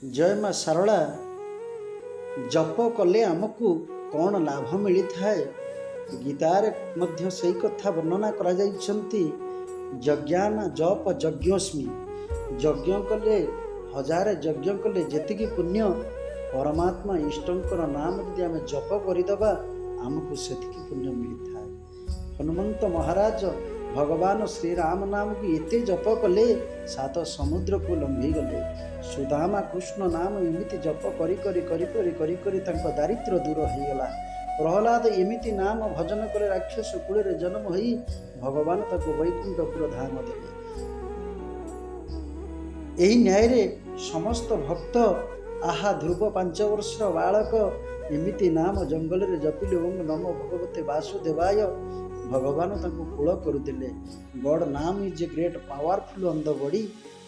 जय माँ सारला जप कले आमको कौन लाभ मिली थाए गीतार मध्य सही कथा वर्णना करा जाइछंती। यज्ञान जप यज्ञस्मि यज्ञ कले हजार यज्ञ कले जेतिकी पुण्य परमात्मा इष्टंकर नाम यदि आम जप करदबा आमको सेतिकी पुण्य मिली थाए। हनुमंत महाराज भगवान श्री राम नाम की एते जप कले सात समुद्र को लंघी गले। सुदामा कृष्ण नाम एमिति जप करी करी करी करी करी करी तांको दारिद्र्य दूर हो गला। प्रहलाद एमिति नाम भजन करे राक्षस कूल जन्म होई भगवान ताको वैकुंठपुर धाम देले। एही न्याय रे समस्त भक्त आहा ध्रुव 5 वर्षर बालक एमिति नाम जंगल रे जपिले ओम नमो भगवते वासुदेवाय भगवान ताको कूल करुदेले। God name is a great powerful on the body.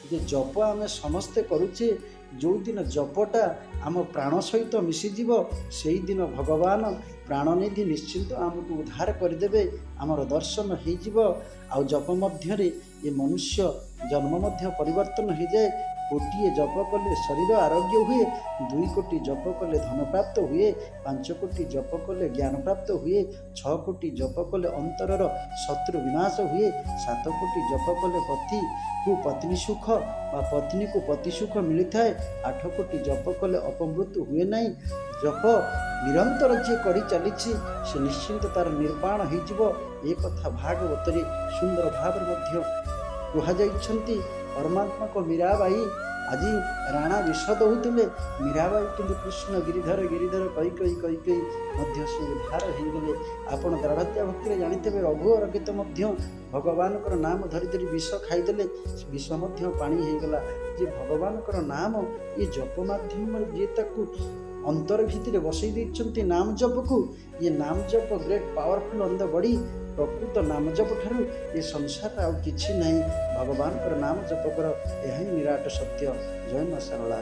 जे जप आम समस्ते करुचे जो दिन जपटा आम प्राण सहित मिशिजीव से दिन भगवान प्राणनिधि निश्चिंत आमको उद्धार करदे। आमर दर्शन हो जप मध्य ये मनुष्य जन्म मध्य परिवर्तन हो जाए। गोटे जप कले शरीर आरोग्य हुए, 2 कोटी जप कले धन प्राप्त हुए, 5 कोटी जप कले ज्ञान प्राप्त हुए, 6 कोटी जप कले अंतरर शत्रु विनाश हुए, 7 कोटी जप कले पति को पत्नी सुख व पत्नी को पति सुख मिलता है, 8 कोटी जप कले अपमृत्यु हुए नहीं। जप निरंतर जे करी चली से निश्चिंत तार निर्वाण हो कथा भागवत सुंदर भाव कहुई। परमात्मा को मीराबाई आज राणा विशद होते मीराबाई किंतु कृष्ण गिरिधर गिरिधर कई कई कई कई मध्य से उद्धार हो गले। आपण दृढ़ता भक्ति जानते रघु रगित भगवान नाम धरी धरी विष खाईदे विष पानी होगला। जे भगवान नाम ये जप माध्यम जे अंतर भितर बसई देते नाम जप को ये नाम जप great powerful on the body. प्रकृत नाम जप ठारू ये संसार आउ किछि नहीं। भगवान नाम जप कर यह निराट सत्य। जय मां सारला।